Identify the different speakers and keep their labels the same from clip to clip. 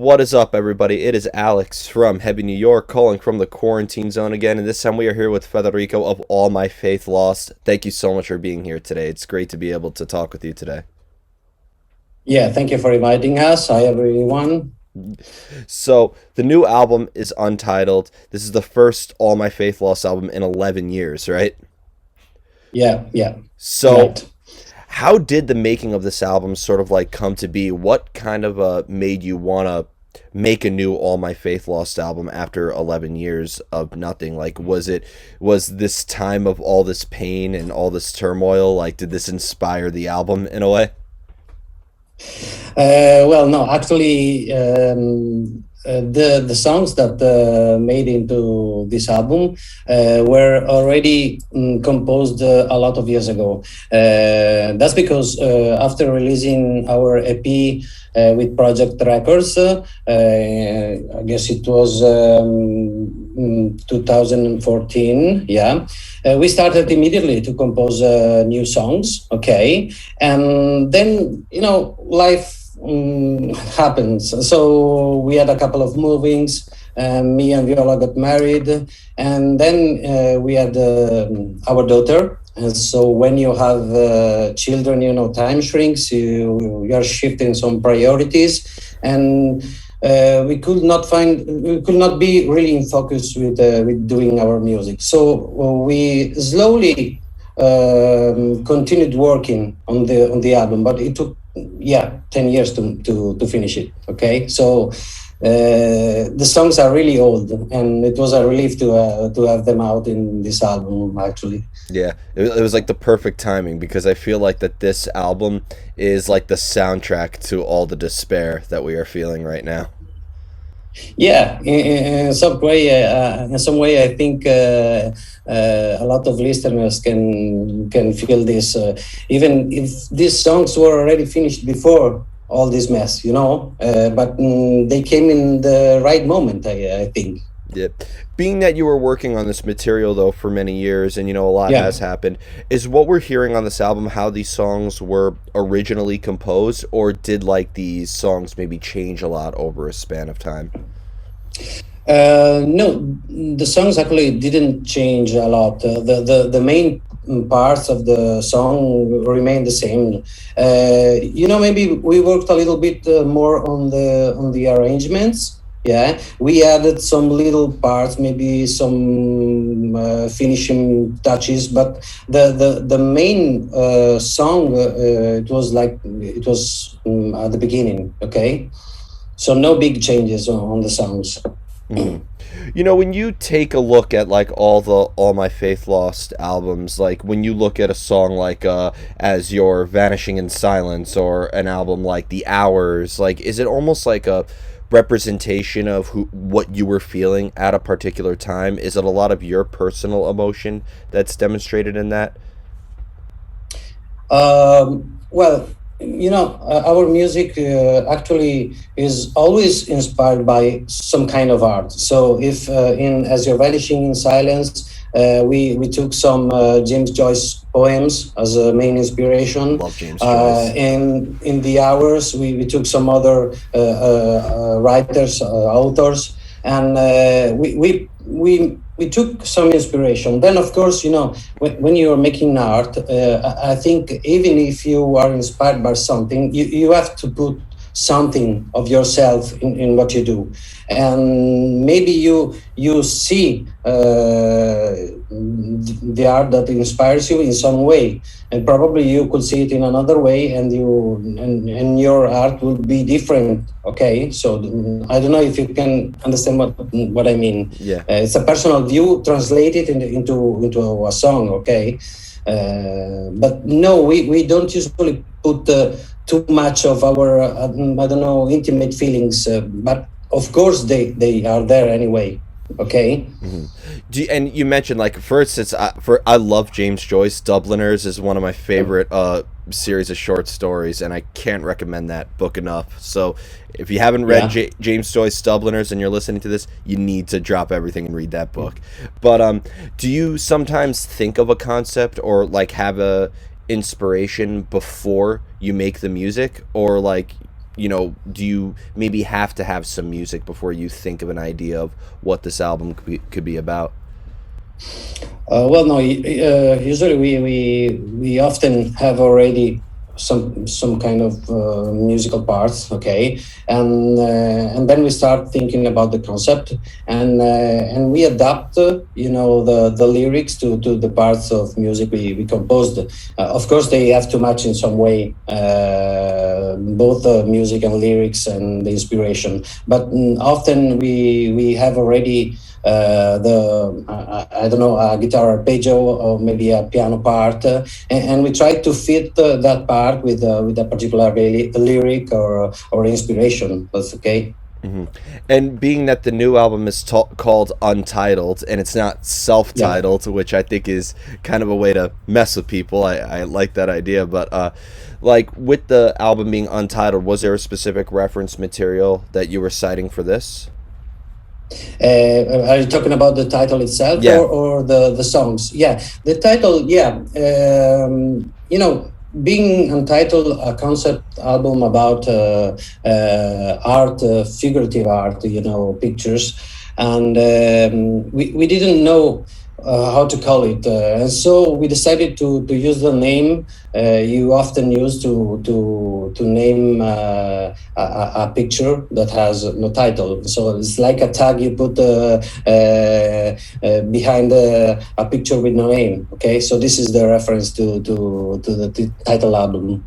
Speaker 1: What is up, everybody? It is Alex from Heavy New York, calling from the quarantine zone again, and this time we are here with Federico of All My Faith Lost. Thank you so much for being here today. It's great to be able to talk with you today.
Speaker 2: Yeah, thank you for inviting us. Hi, everyone.
Speaker 1: So, the new album is Untitled. This is the first All My Faith Lost album in 11 years, right?
Speaker 2: Yeah,
Speaker 1: So,
Speaker 2: right.
Speaker 1: how did the making of this album sort of like come to be? What kind of made you want to make a new All My Faith Lost album after 11 years of nothing? Like, was this time of all this pain and all this turmoil, like, did this inspire the album in a way?
Speaker 2: Well, no, actually, the songs that made into this album were already composed a lot of years ago. That's because after releasing our EP with Project Records, I guess it was 2014. Yeah, we started immediately to compose new songs. Okay, and then life happens. So we had a couple of movings. Me and Viola got married, and then we had our daughter. And so when you have children, time shrinks. You're shifting some priorities, and we could not be really in focus with doing our music. So we slowly continued working on the album, but it took 10 years to finish it. Okay, so the songs are really old, and it was a relief to have them out in this album actually.
Speaker 1: Yeah, it was like the perfect timing because I feel like that this album is like the soundtrack to all the despair that we are feeling right now.
Speaker 2: Yeah, in some way, I think a lot of listeners can feel this, even if these songs were already finished before all this mess, but they came in the right moment, I think.
Speaker 1: Yeah. Being that you were working on this material though for many years and a lot
Speaker 2: Yeah.
Speaker 1: has happened, is what we're hearing on this album how these songs were originally composed, or did like these songs maybe change a lot over a span of time?
Speaker 2: No, the songs actually didn't change a lot. The main parts of the song remain the same. Maybe we worked a little bit more on the arrangements. Yeah, we added some little parts, maybe some finishing touches, but the main song it was at the beginning. Okay, so no big changes on the songs.
Speaker 1: Hmm. When you take a look at like all my Faith Lost albums, like when you look at a song like as You're Vanishing in Silence, or an album like The Hours, like is it almost like a representation of what you were feeling at a particular time? Is it a lot of your personal emotion that's demonstrated in that?
Speaker 2: Well, our music actually is always inspired by some kind of art. So, if in As You're Vanishing in Silence, we took some James Joyce poems as a main inspiration.
Speaker 1: Love James Joyce.
Speaker 2: In The Hours, we took some other writers, authors, and we took some inspiration. Then, of course, when you're making art, I think even if you are inspired by something, you have to put something of yourself in what you do, and maybe you see the art that inspires you in some way, and probably you could see it in another way, and your art will be different. Okay, so I don't know if you can understand what I mean.
Speaker 1: Yeah.
Speaker 2: It's a personal view translated into a song. Okay, but no, we don't usually put too much of our I don't know, intimate feelings, but of course they are there anyway. Okay.
Speaker 1: Hmm. And you mentioned like for instance, I love James Joyce. Dubliners is one of my favorite series of short stories, and I can't recommend that book enough. So if you haven't read
Speaker 2: Yeah.
Speaker 1: James Joyce Dubliners and you're listening to this, you need to drop everything and read that book. But do you sometimes think of a concept or like have a inspiration before you make the music, or like do you maybe have to have some music before you think of an idea of what this album could be about?
Speaker 2: Well, no. Usually, we often have already some kind of musical parts, okay, and then we start thinking about the concept, and we adapt, the lyrics to the parts of music we composed. Of course, they have to match in some way, both the music and lyrics and the inspiration. But often we have already I don't know, a guitar arpeggio or maybe a piano part, and we try to fit that part with a particular lyric or inspiration. That's okay.
Speaker 1: Hmm. And being that the new album is called Untitled and it's not
Speaker 2: Yeah.
Speaker 1: self-titled, which I think is kind of a way to mess with people. I like that idea, but like with the album being Untitled, was there a specific reference material that you were citing for this?
Speaker 2: Are you talking about the title itself
Speaker 1: Yeah.
Speaker 2: or the songs? Yeah, the title. Yeah, being Untitled, a concept album about art, figurative art, pictures, and we didn't know how to call it, and so we decided to use the name you often use to name a picture that has no title. So it's like a tag you put behind a picture with no name. Okay, so this is the reference to the title album.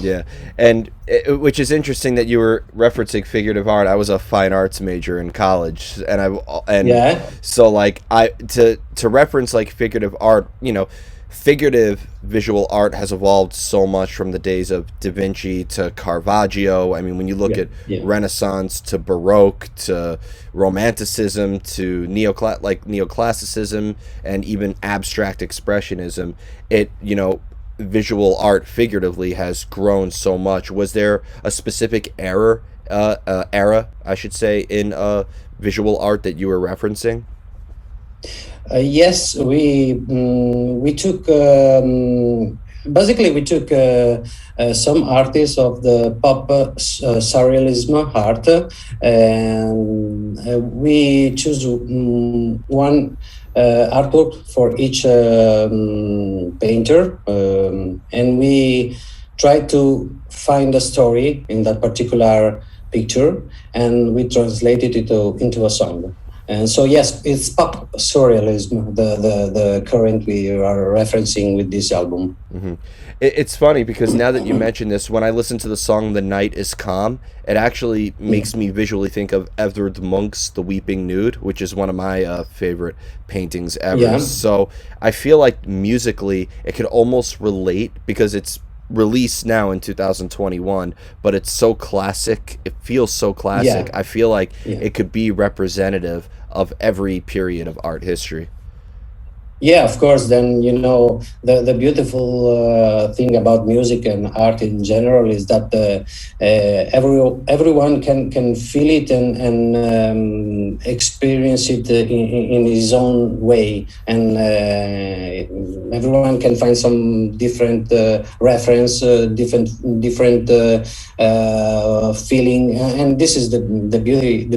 Speaker 1: Yeah, and which is interesting that you were referencing figurative art. I was a fine arts major in college, and
Speaker 2: Yeah,
Speaker 1: so like I to reference like figurative art, figurative visual art has evolved so much from the days of Da Vinci to Caravaggio. I mean, when you look
Speaker 2: yeah,
Speaker 1: at
Speaker 2: yeah.
Speaker 1: Renaissance to Baroque to Romanticism to neoclassicism and even abstract expressionism, visual art figuratively has grown so much. Was there a specific era, I should say, in visual art that you were referencing?
Speaker 2: Yes, we took basically we took some artists of the pop surrealism art, and we choose one artwork for each painter, and we try to find a story in that particular picture, and we translate it into a song. And so, yes, it's pop surrealism, the current we are referencing with this album.
Speaker 1: Hmm. It's funny because now that you mention this, when I listen to the song "The Night Is Calm," it actually
Speaker 2: Yeah,
Speaker 1: makes me visually think of Edvard Munch's "The Weeping Nude," which is one of my favorite paintings ever.
Speaker 2: yeah,
Speaker 1: So I feel like musically it could almost relate because it's released now in 2021, but it's so classic. It feels so classic.
Speaker 2: yeah,
Speaker 1: I feel like
Speaker 2: yeah.
Speaker 1: it could be representative of every period of art history.
Speaker 2: Yeah, of course. Then the beautiful thing about music and art in general is that everyone can feel it and experience it in his own way, and everyone can find some different reference, different feeling, and this is the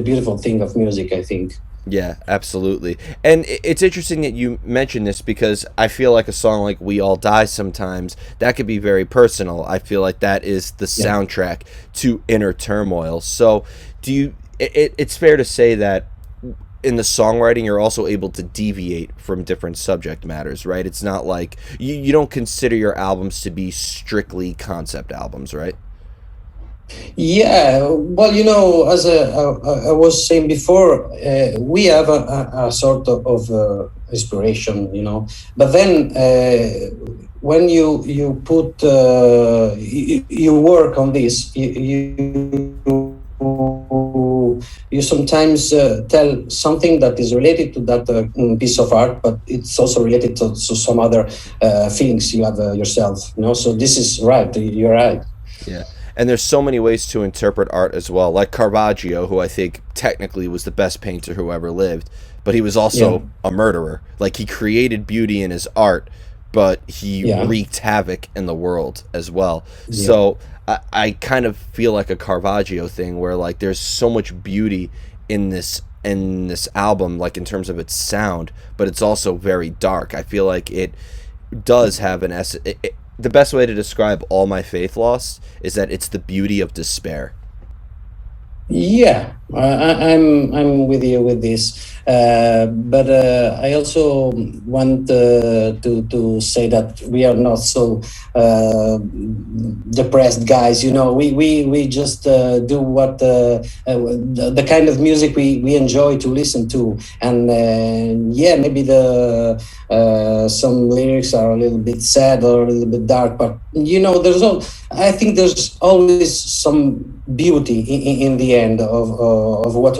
Speaker 2: beautiful thing of music, I think.
Speaker 1: Yeah, absolutely. And it's interesting that you mentioned this because I feel like a song like "We All Die Sometimes" that could be very personal. I feel like that is the
Speaker 2: Yeah.
Speaker 1: soundtrack to inner turmoil. So, do you? It's fair to say that in the songwriting, you're also able to deviate from different subject matters, right? It's not like you don't consider your albums to be strictly concept albums, right?
Speaker 2: Yeah, well, as I was saying before, we have a sort of inspiration, but then when you put you work on this, you sometimes tell something that is related to that piece of art, but it's also related to some other feelings you have yourself. So this is right. You're right.
Speaker 1: Yeah. And there's so many ways to interpret art as well. Like Caravaggio, who I think technically was the best painter who ever lived, but he was
Speaker 2: Yeah.
Speaker 1: also a murderer. Like he created beauty in his art, but he
Speaker 2: Yeah,
Speaker 1: wreaked havoc in the world as well.
Speaker 2: yeah.
Speaker 1: So I kind of feel like a Caravaggio thing where like there's so much beauty in this album, like in terms of its sound, but it's also very dark. I feel like it does have an the best way to describe All My Faith Lost is that it's the beauty of despair.
Speaker 2: Yeah, I'm with you with this, but I also want to say that we are not so depressed guys. You know, we just do what the kind of music we enjoy to listen to, and yeah, maybe the some lyrics are a little bit sad or a little bit dark, but you know, I think there's always some beauty in the end of what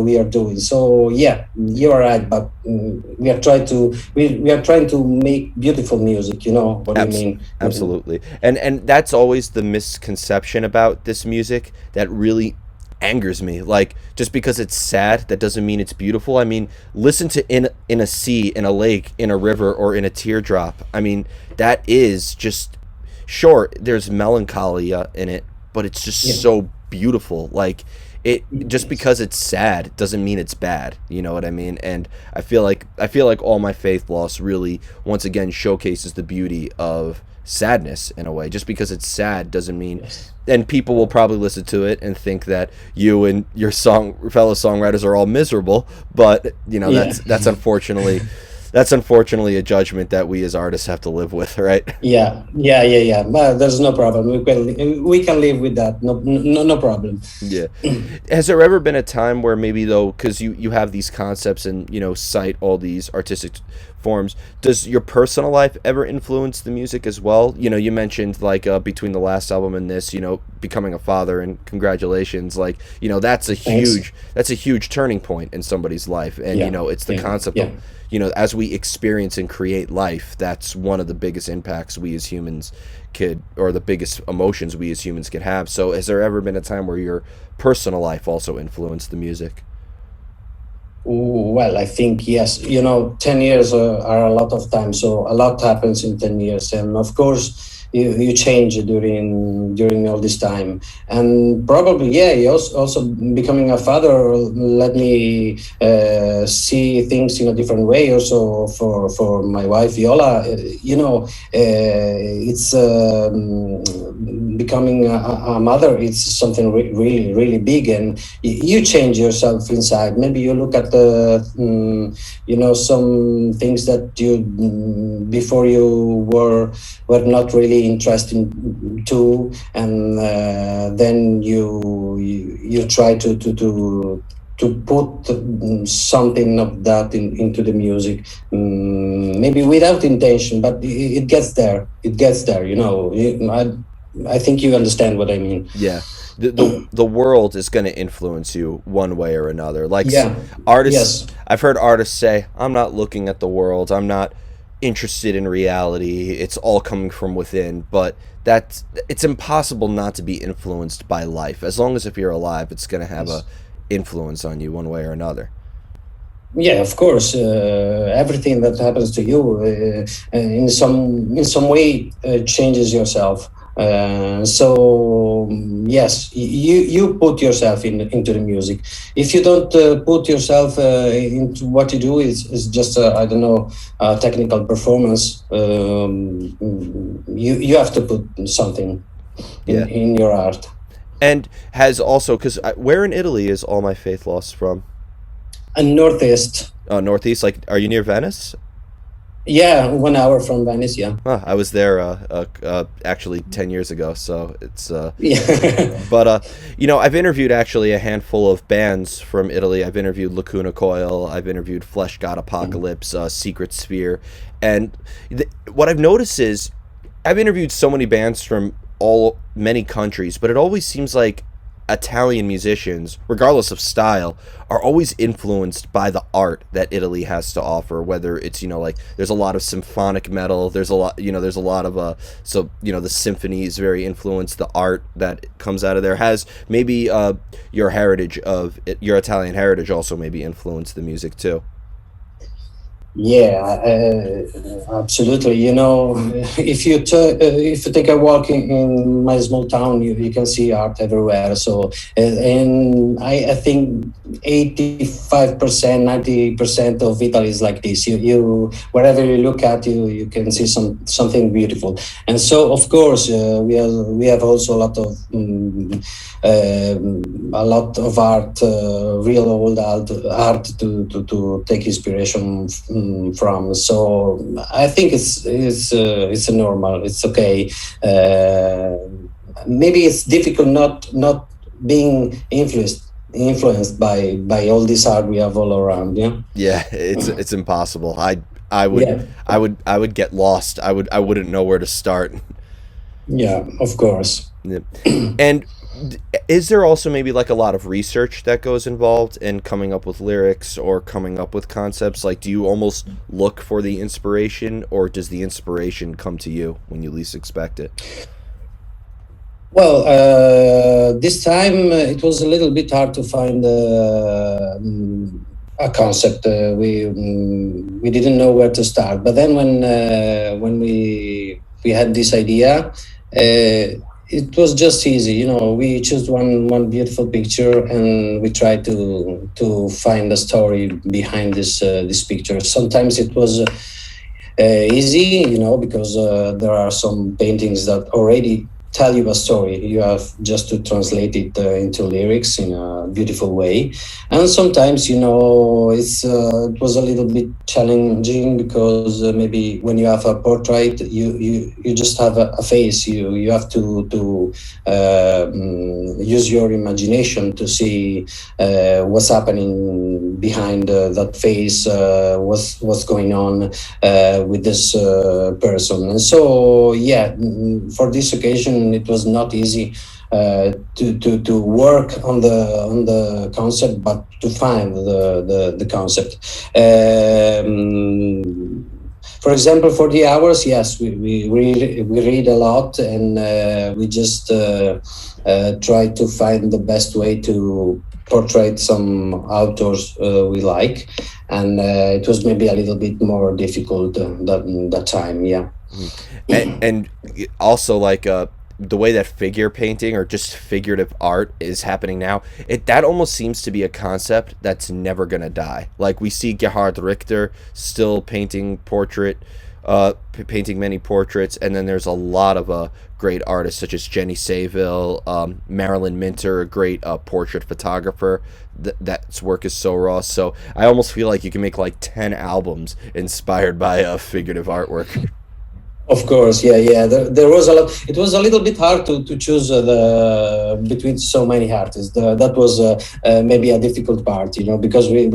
Speaker 2: we are doing. So yeah, you are right, but we are trying to make beautiful music. You know what I
Speaker 1: Abs-
Speaker 2: mean?
Speaker 1: Absolutely. And that's always the misconception about this music that really angers me. Like just because it's sad, that doesn't mean it's beautiful. I mean, listen to in a sea, in a lake, in a river, or in a teardrop. I mean, that is just sure. There's melancholy in it, but it's
Speaker 2: Yeah.
Speaker 1: just so beautiful. Like it just
Speaker 2: Yes.
Speaker 1: because it's sad doesn't mean it's bad. You know what I mean? And I feel like All My Faith Loss really once again showcases the beauty of sadness in a way. Just because it's sad doesn't mean,
Speaker 2: Yes.
Speaker 1: and people will probably listen to it and think that you and your song fellow songwriters are all miserable, but you know
Speaker 2: Yeah.
Speaker 1: that's unfortunately a judgment that we as artists have to live with, right?
Speaker 2: Yeah. But there's no problem. We can live with that. No problem.
Speaker 1: Yeah. Has there ever been a time where maybe though, because you have these concepts and you know cite all these artistic forms, does your personal life ever influence the music as well? You know, you mentioned like between the last album and this, you know, becoming a father, and congratulations. Like you know,
Speaker 2: Thanks.
Speaker 1: that's a huge turning point in somebody's life, and you
Speaker 2: Yeah.
Speaker 1: know, it's the
Speaker 2: Yeah.
Speaker 1: concept
Speaker 2: Yeah.
Speaker 1: of you know, as we experience and create life, that's one of the biggest impacts we as humans could, or the biggest emotions we as humans could have. So, has there ever been a time where your personal life also influenced the music?
Speaker 2: Well, I think yes. You know, 10 years are a lot of time, so a lot happens in 10 years, and of course, you change during all this time, and probably yeah. You also becoming a father let me see things in a different way. Also for my wife Viola, you know, it's becoming a mother. It's something really big, and you change yourself inside. Maybe you look at the you know, some things that you before you were not really interested to, and then you try to put something of that into the music, maybe without intention, but it gets there. It gets there. You know, I think you understand what I mean.
Speaker 1: Yeah. The world is going to influence you one way or another. Like
Speaker 2: Yeah.
Speaker 1: artists,
Speaker 2: Yes.
Speaker 1: I've heard artists say, "I'm not looking at the world. I'm not interested in reality. It's all coming from within." But that's it's impossible not to be influenced by life. As long as if you're alive, it's going to have a
Speaker 2: Yes.
Speaker 1: influence on you one way or another.
Speaker 2: Yeah, of course. Everything that happens to you, in some way, changes yourself. So yes, you put yourself into the music. If you don't put yourself into what you do, is just I don't know, technical performance. You have to put something in
Speaker 1: Yeah.
Speaker 2: in your art.
Speaker 1: And has also because where in Italy is All My Faith Lost from?
Speaker 2: And northeast,
Speaker 1: Northeast. Like, are you near Venice?
Speaker 2: yeah, 1 hour from Venice. Yeah,
Speaker 1: Huh, I was there actually 10 years ago, so it's
Speaker 2: yeah.
Speaker 1: but you know, I've interviewed actually a handful of bands from Italy. I've interviewed Lacuna Coil, I've interviewed Flesh God Apocalypse, Secret Sphere, and what I've noticed is I've interviewed so many bands from many countries, but it always seems like Italian musicians, regardless of style, are always influenced by the art that Italy has to offer. Whether it's, you know, like there's a lot of symphonic metal, there's a lot, you know, there's a lot of so you know, the symphony is very influenced. The art that comes out of there has maybe your Italian heritage also maybe influenced the music too.
Speaker 2: Yeah, absolutely. You know, if you take a walk in my small town, you can see art everywhere. So, and I think 85%, 90% of Italy is like this. You wherever you look at, you can see something beautiful. And so, of course, we have also a lot of art, real old art to take inspiration from. So I think it's a normal. It's okay. Maybe it's difficult not being influenced by all this art we have all around. Yeah.
Speaker 1: Yeah, it's impossible. I would
Speaker 2: Yeah.
Speaker 1: I would get lost. I wouldn't know where to start.
Speaker 2: Yeah. Of course.
Speaker 1: Yeah. And is there also maybe like a lot of research that goes involved in coming up with lyrics or coming up with concepts? Like, do you almost look for the inspiration, or does the inspiration come to you when you least expect it?
Speaker 2: Well, this time it was a little bit hard to find a concept. We didn't know where to start. But then when we had this idea, it was just easy. You know, we chose one beautiful picture and we tried to find a story behind this picture. Sometimes it was easy, you know, because there are some paintings that already tell you a story. You have just to translate it into lyrics in a beautiful way. And sometimes, you know, it was a little bit challenging because maybe when you have a portrait, you just have a face. You have to use your imagination to see what's happening behind that face, what's going on with this person. And so, yeah, for this occasion, it was not easy to work on the concept, but to find the concept. For example, for the hours, yes, we read a lot and we just try to find the best way to portray some authors we like, and it was maybe a little bit more difficult that time. Yeah.
Speaker 1: Mhm. And also like the way that figure painting or just figurative art is happening now, it that almost seems to be a concept that's never gonna die. Like we see Gerhard Richter still painting many portraits, and then there's a lot of great artists such as Jenny Saville, Marilyn Minter, a great portrait photographer. That's work is so raw. So I almost feel like you can make like 10 albums inspired by figurative artwork.
Speaker 2: Of course, yeah, yeah. There was a lot. It was a little bit hard to choose the between so many artists. That was maybe a difficult part, you know, because we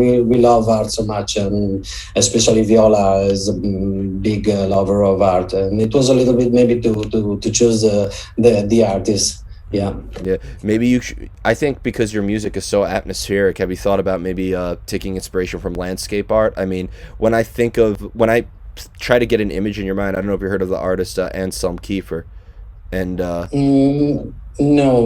Speaker 2: love art so much, and especially Viola is a big lover of art, and it was a little bit maybe to choose the artist. Yeah.
Speaker 1: Yeah, maybe you should. I think because your music is so atmospheric, have you thought about maybe taking inspiration from landscape art? I mean, when I try to get an image in your mind, I don't know if you heard of the artist Anselm Kiefer, and
Speaker 2: No,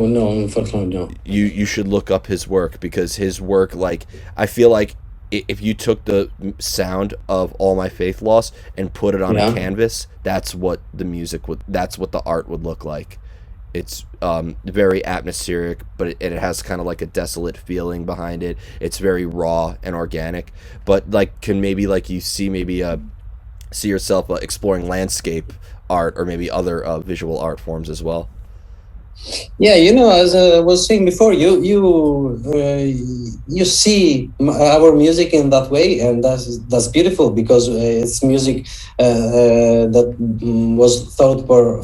Speaker 2: no, unfortunately, no.
Speaker 1: you should look up his work because his work, like, I feel like if you took the sound of All My Faith Lost and put it on a
Speaker 2: Yeah.
Speaker 1: canvas, that's what the art would look like. It's very atmospheric, but it has kind of like a desolate feeling behind it. It's very raw and organic, but like can maybe like you see maybe see yourself exploring landscape art or maybe other visual art forms as well.
Speaker 2: Yeah, you know, as I was saying before, you see our music in that way, and that's beautiful because it's music that was thought for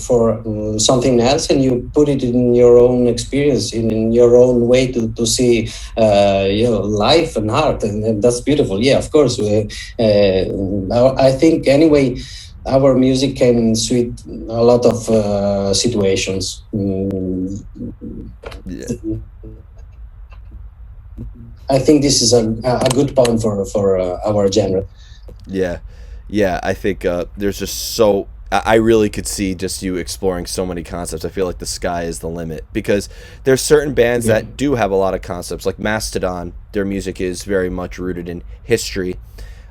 Speaker 2: something else, and you put it in your own experience, in your own way to see, you know, life and art, and that's beautiful. Yeah, of course. I think anyway our music can suit a lot of situations.
Speaker 1: Yeah,
Speaker 2: I think this is a good point for our genre.
Speaker 1: yeah, yeah. I think there's just so I really could see just you exploring so many concepts. I feel like the sky is the limit because there's certain bands
Speaker 2: Yeah.
Speaker 1: that do have a lot of concepts, like Mastodon. Their music is very much rooted in history.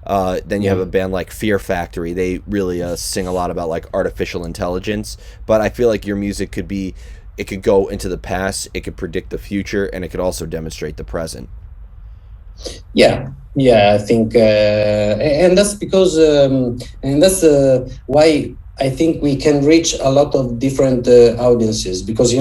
Speaker 1: Then you have a
Speaker 2: Yeah.
Speaker 1: band like Fear Factory. They really sing a lot about like artificial intelligence. But I feel like your music could be, it could go into the past, it could predict the future, and it could also demonstrate the present.
Speaker 2: Yeah, yeah, I think, and that's because, and that's why I think we can reach a lot of different audiences because we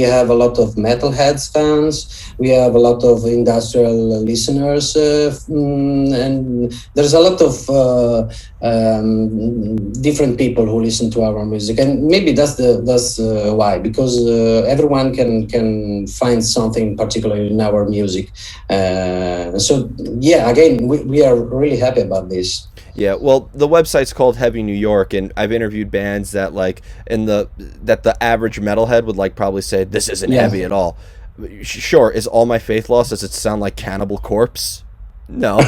Speaker 2: have a lot of metalheads fans, we have a lot of industrial listeners, and there's a lot of different people who listen to our music, and maybe that's why because everyone can find something particular in our music. So yeah, again, we are really happy about this.
Speaker 1: Yeah, well, the website's called Heavy New York, and I've interviewed bands that like in the average metalhead would like probably say this isn't
Speaker 2: Yeah.
Speaker 1: heavy at all. Sure, is All My Faith Lost? Does it sound like Cannibal Corpse? No,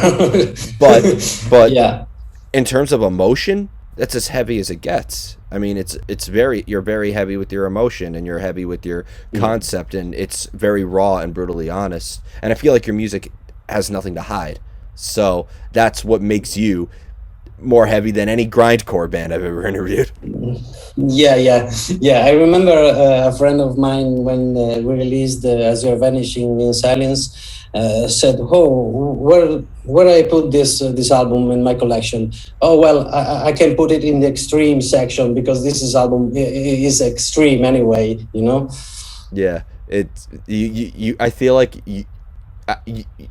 Speaker 1: but
Speaker 2: Yeah.
Speaker 1: in terms of emotion, that's as heavy as it gets. I mean, it's very, you're very heavy with your emotion, and you're heavy with your
Speaker 2: Mm.
Speaker 1: concept, and it's very raw and brutally honest. And I feel like your music has nothing to hide. So that's what makes you more heavy than any grindcore band I've ever interviewed.
Speaker 2: Yeah, yeah, yeah. I remember a friend of mine when we released "As You're Vanishing in Silence," said, "Oh, where I put this album in my collection? Oh well, I can put it in the extreme section because this album is extreme anyway. You know."
Speaker 1: Yeah, it's I feel like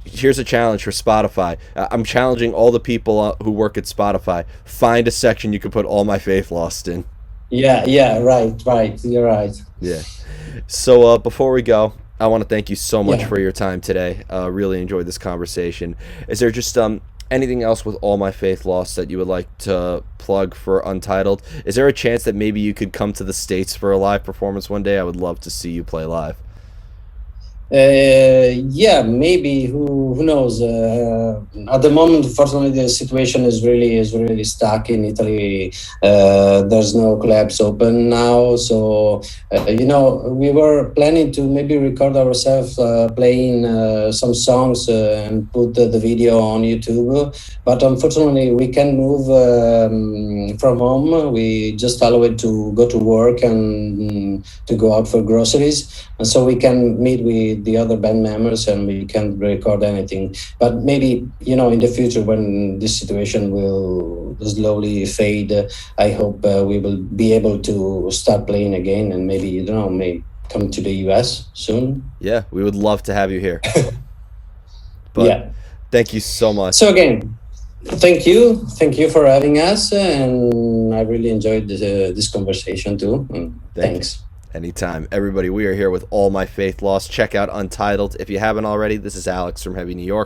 Speaker 1: here's a challenge for Spotify. I'm challenging all the people who work at Spotify. Find a section you can put All My Faith Lost in.
Speaker 2: Yeah, yeah, right, right. You're right.
Speaker 1: Yeah. So before we go, I want to thank you so much
Speaker 2: Yeah.
Speaker 1: for your time today. Really enjoyed this conversation. Is there just anything else with All My Faith Lost that you would like to plug for Untitled? Is there a chance that maybe you could come to the States for a live performance one day? I would love to see you play live.
Speaker 2: Yeah, maybe. Who knows? At the moment, fortunately, the situation is really stuck in Italy. There's no clubs open now, so we were planning to maybe record ourselves playing some songs and put the video on YouTube. But unfortunately, we can't move from home. We just allow it to go to work and to go out for groceries, and so we can meet with the other band members and we can't record anything. But maybe in the future when this situation will slowly fade, I hope we will be able to start playing again and maybe may come to the US soon.
Speaker 1: Yeah, we would love to have you here. But
Speaker 2: Yeah.
Speaker 1: thank you so
Speaker 2: So
Speaker 1: much.
Speaker 2: again, thank you for having us, and I really enjoyed this conversation too. And
Speaker 1: Thank you.
Speaker 2: thanks.
Speaker 1: Anytime. Everybody, we are here with All My Faith Lost. Check out Untitled if you haven't already. This is Alex from Heavy New York.